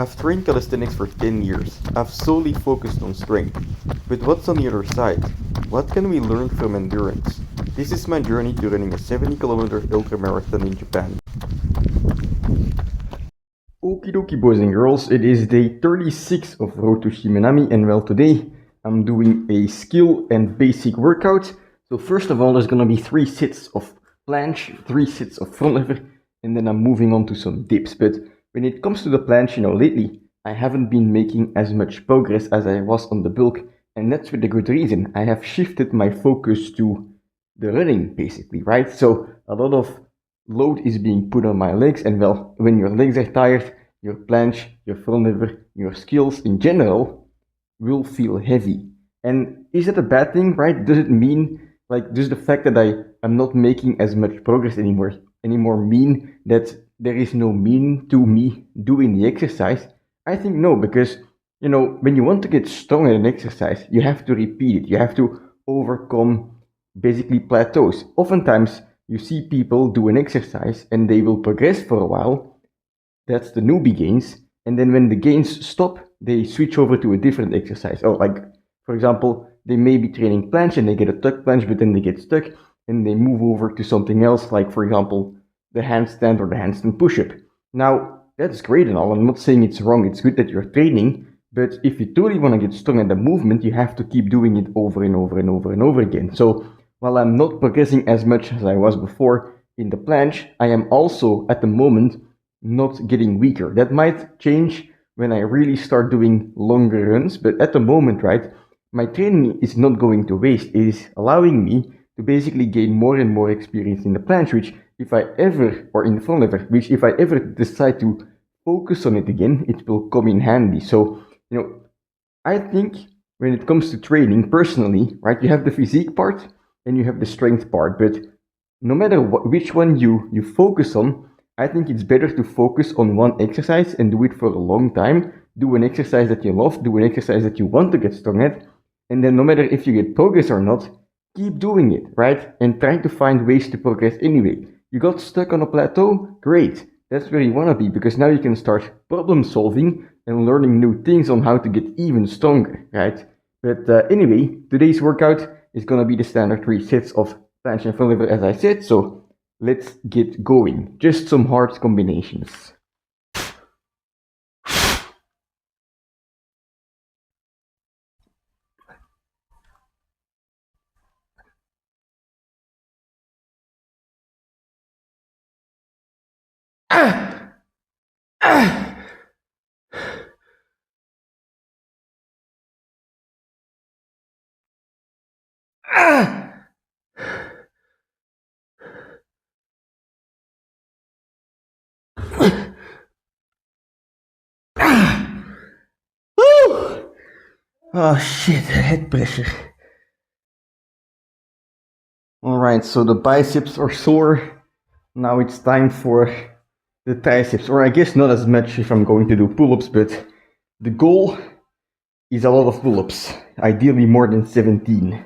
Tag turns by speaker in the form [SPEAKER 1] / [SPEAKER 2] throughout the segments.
[SPEAKER 1] I've trained calisthenics for 10 years. I've solely focused on strength. But what's on the other side? What can we learn from endurance? This is my journey to running a 70-kilometer ultramarathon in Japan. Okie dokie boys and girls, it is day 36 of Road to Shimanami, and well, today I'm doing a skill and basic workout. So first of all, there's gonna be 3 sets of planche, 3 sets of front lever, and then I'm moving on to some dips. But when it comes to the planche, lately I haven't been making as much progress as I was on the bulk, and that's for the good reason. I have shifted my focus to the running, basically, right? So a lot of load is being put on my legs, and well, when your legs are tired, your planche, your front lever, your skills in general will feel heavy. And is that a bad thing, right? Does it mean, like, does the fact that I am not making as much progress anymore mean that there is no meaning to me doing the exercise? I think no, because when you want to get strong at an exercise, you have to repeat it. You have to overcome basically plateaus. Oftentimes you see people do an exercise and they will progress for a while. That's the newbie gains. And then when the gains stop, they switch over to a different exercise. Or like, for example, they may be training planche and they get a tuck planche, but then they get stuck and they move over to something else, like for example, the handstand or the handstand push-up. Now, that's great and all. I'm not saying it's wrong. It's good that you're training. But if you truly want to get strong at the movement, you have to keep doing it over and over and over and over again. So while I'm not progressing as much as I was before in the planche, I am also at the moment not getting weaker. That might change when I really start doing longer runs, but at the moment, right, my training is not going to waste. It is allowing me to basically gain more and more experience in the planche, which if I ever, or in the front lever, which if I ever decide to focus on it again, it will come in handy. So, I think when it comes to training, personally, right, you have the physique part and you have the strength part, but no matter which one you focus on, I think it's better to focus on one exercise and do it for a long time. Do an exercise that you love, do an exercise that you want to get strong at, and then no matter if you get progress or not, keep doing it, right? And try to find ways to progress anyway. You got stuck on a plateau? Great. That's where you want to be, because now you can start problem solving and learning new things on how to get even stronger, right? But anyway, today's workout is going to be the standard 3 sets of planche and front lever, as I said, so let's get going. Just some hard combinations. Ah! Ah! Ah! Woo! Oh shit, head pressure. Alright, so the biceps are sore. Now it's time for the triceps, or I guess not as much if I'm going to do pull-ups, but the goal is a lot of pull-ups, ideally more than 17.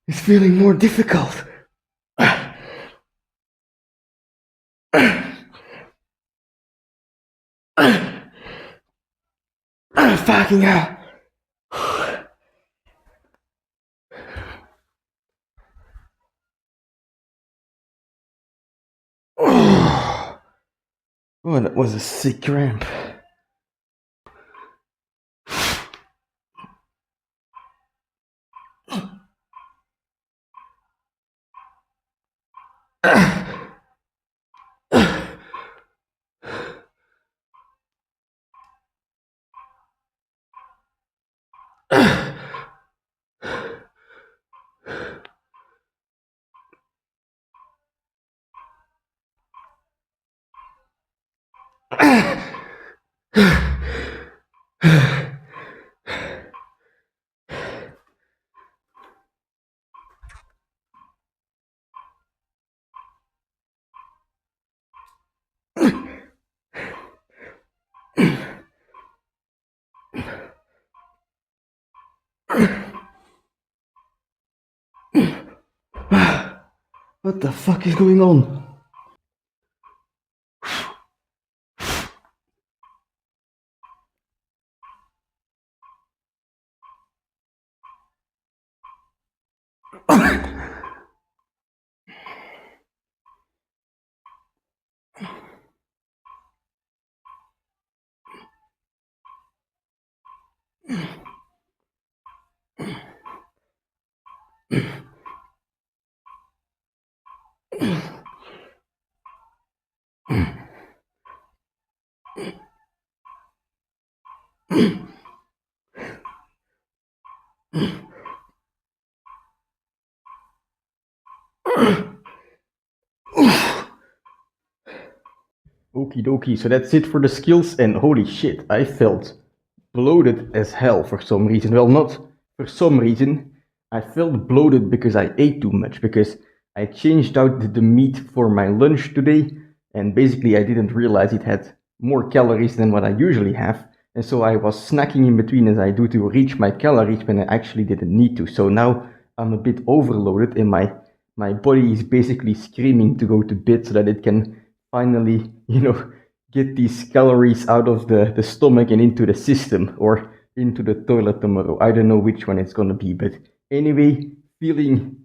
[SPEAKER 1] It's feeling more difficult. Fucking hell. Oh, that was a sick cramp. What the fuck is going on? Okie dokie, so that's it for the skills, and holy shit, I felt bloated as hell for some reason. Well, not for some reason. I felt bloated because I ate too much, because I changed out the meat for my lunch today, and basically I didn't realize it had more calories than what I usually have, and so I was snacking in between as I do to reach my calories when I actually didn't need to. So now I'm a bit overloaded, and my body is basically screaming to go to bed so that it can finally, get these calories out of the stomach and into the system or into the toilet tomorrow. I don't know which one it's gonna be, but anyway, feeling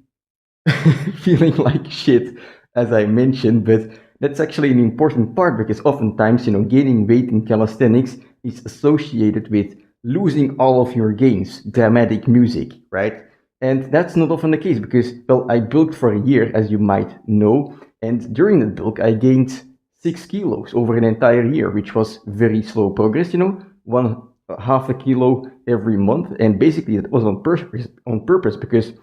[SPEAKER 1] feeling like shit as I mentioned, but that's actually an important part because oftentimes, gaining weight in calisthenics is associated with losing all of your gains, dramatic music, right? And that's not often the case because, well, I bulked for a year, as you might know, and during that bulk, I gained 6 kilos over an entire year, which was very slow progress, one half a kilo every month. And basically, it was on purpose because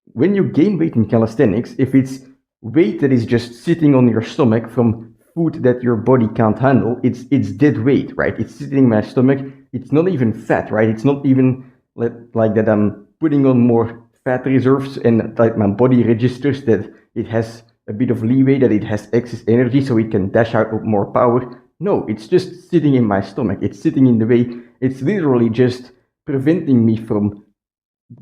[SPEAKER 1] when you gain weight in calisthenics, if it's weight that is just sitting on your stomach from food that your body can't handle, it's dead weight, right? It's sitting in my stomach. It's not even fat, right? It's not even like that I'm putting on more fat reserves and like my body registers that it has a bit of leeway, that it has excess energy so it can dash out more power. No, it's just sitting in my stomach. It's sitting in the way. It's literally just preventing me from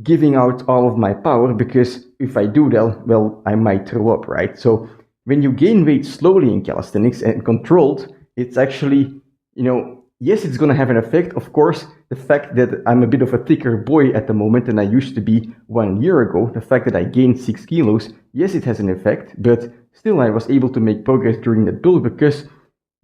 [SPEAKER 1] giving out all of my power because if I do that, well, I might throw up, right? So when you gain weight slowly in calisthenics and controlled, it's actually, yes, it's going to have an effect. Of course, the fact that I'm a bit of a thicker boy at the moment than I used to be 1 year ago, the fact that I gained 6 kilos, yes, it has an effect, but still I was able to make progress during that build because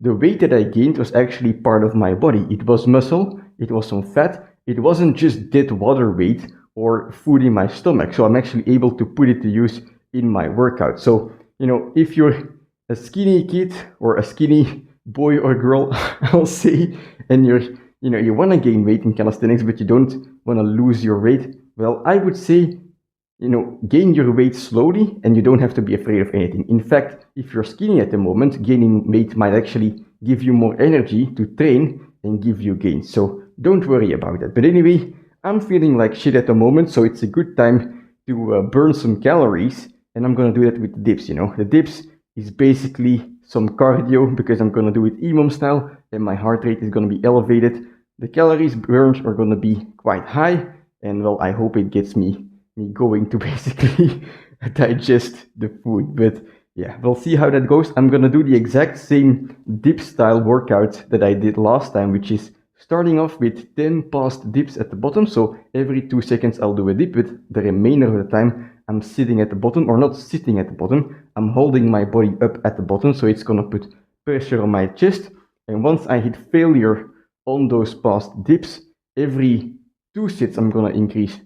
[SPEAKER 1] the weight that I gained was actually part of my body. It was muscle, it was some fat, it wasn't just dead water weight or food in my stomach. So I'm actually able to put it to use in my workout. So, if you're a skinny kid or a skinny boy or girl, I'll say, and you want to gain weight in calisthenics, but you don't want to lose your weight, well, I would say gain your weight slowly and you don't have to be afraid of anything. In fact, if you're skinny at the moment, gaining weight might actually give you more energy to train and give you gains. So don't worry about that. But anyway, I'm feeling like shit at the moment, so it's a good time to burn some calories, and I'm gonna do that with the dips. The dips is basically some cardio because I'm gonna do it emom style, and my heart rate is gonna be elevated. The calories burned are gonna be quite high, and well, I hope it gets me going to basically digest the food. But yeah, we'll see how that goes. I'm gonna do the exact same dip style workout that I did last time, which is starting off with 10 past dips at the bottom. So every 2 seconds I'll do a dip, but the remainder of the time I'm sitting at the bottom, or not sitting at the bottom. I'm holding my body up at the bottom, so it's gonna put pressure on my chest. And once I hit failure on those past dips, every 2 sets I'm gonna increase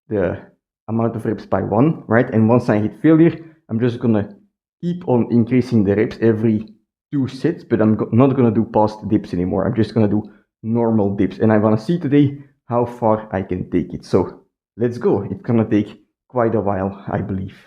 [SPEAKER 1] the amount of reps by one, right? And once I hit failure, I'm just gonna keep on increasing the reps every 2 sets, but I'm not gonna do past dips anymore. I'm just gonna do normal dips, and I wanna see today how far I can take it. So let's go. It's gonna take quite a while, I believe.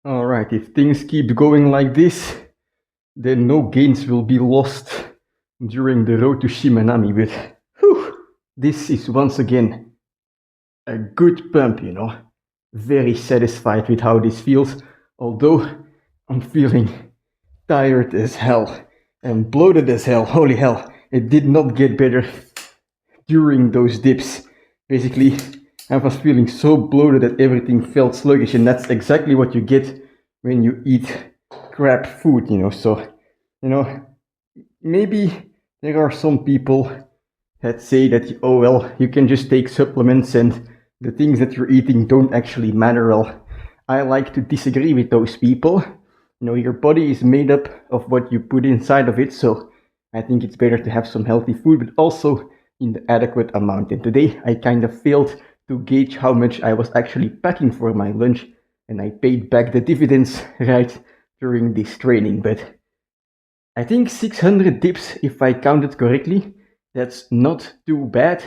[SPEAKER 1] Alright, if things keep going like this, then no gains will be lost during the road to Shimanami, but whew, this is once again a good pump, you know. Very satisfied with how this feels, although I'm feeling tired as hell and bloated as hell. Holy hell, it did not get better during those dips. Basically, I was feeling so bloated that everything felt sluggish, and that's exactly what you get when you eat crap food, you know. So, you know, maybe there are some people that say that, oh well, you can just take supplements and the things that you're eating don't actually matter. Well, I like to disagree with those people. You know, your body is made up of what you put inside of it, so I think it's better to have some healthy food, but also in the adequate amount. And today I kind of failed to gauge how much I was actually packing for my lunch, and I paid back the dividends right during this training. But I think 600 dips, if I counted correctly, that's not too bad.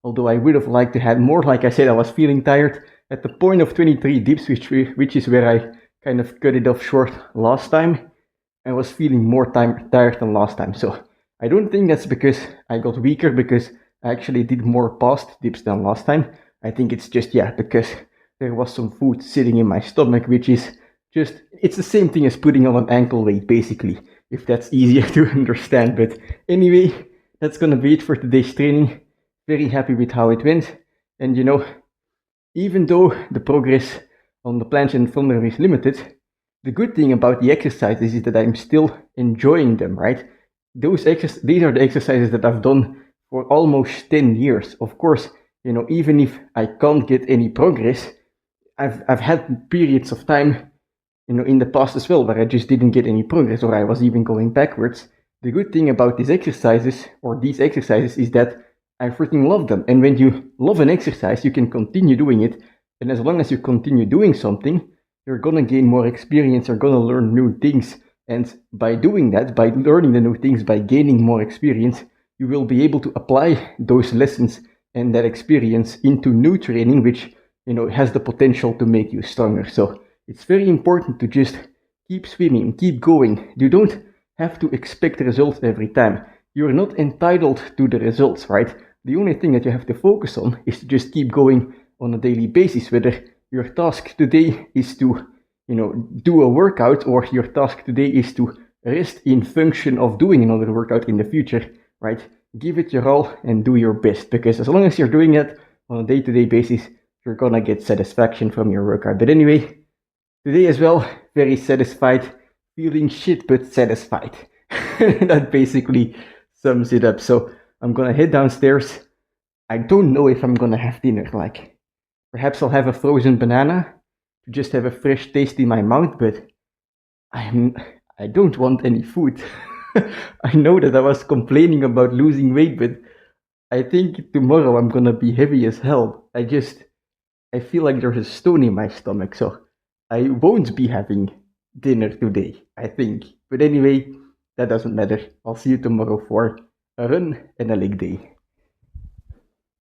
[SPEAKER 1] Although I would have liked to have more. Like I said, I was feeling tired at the point of 23 dips, which is where I kind of cut it off short last time. I was feeling more tired than last time. So I don't think that's because I got weaker, because I actually did more past dips than last time. I think it's just, yeah, because there was some food sitting in my stomach, which is just, it's the same thing as putting on an ankle weight, basically, if that's easier to understand. But anyway, that's gonna be it for today's training. Very happy with how it went. And you know, even though the progress on the planche and thunder is limited, the good thing about the exercises is that I'm still enjoying them, right? These are the exercises that I've done for almost 10 years. Of course, you know, even if I can't get any progress, I've had periods of time, you know, in the past as well, where I just didn't get any progress, or I was even going backwards. The good thing about these exercises is that I freaking love them. And when you love an exercise, you can continue doing it. And as long as you continue doing something, you're gonna gain more experience, you're gonna learn new things. And by doing that, by learning the new things, by gaining more experience, you will be able to apply those lessons and that experience into new training, which, you know, has the potential to make you stronger. So it's very important to just keep swimming, keep going. You don't have to expect results every time. You're not entitled to the results, right? The only thing that you have to focus on is to just keep going on a daily basis, whether your task today is to, you know, do a workout, or your task today is to rest in function of doing another workout in the future, right? Give it your all and do your best, because as long as you're doing it on a day-to-day basis, you're gonna get satisfaction from your workout. But anyway, today as well, very satisfied, feeling shit but satisfied. That basically sums it up. So I'm gonna head downstairs. I don't know if I'm gonna have dinner. Like, perhaps I'll have a frozen banana to just have a fresh taste in my mouth, but I don't want any food. I know that I was complaining about losing weight, but I think tomorrow I'm gonna be heavy as hell. I feel like there's a stone in my stomach, so I won't be having dinner today, I think. But anyway, that doesn't matter. I'll see you tomorrow for a run and a leg day.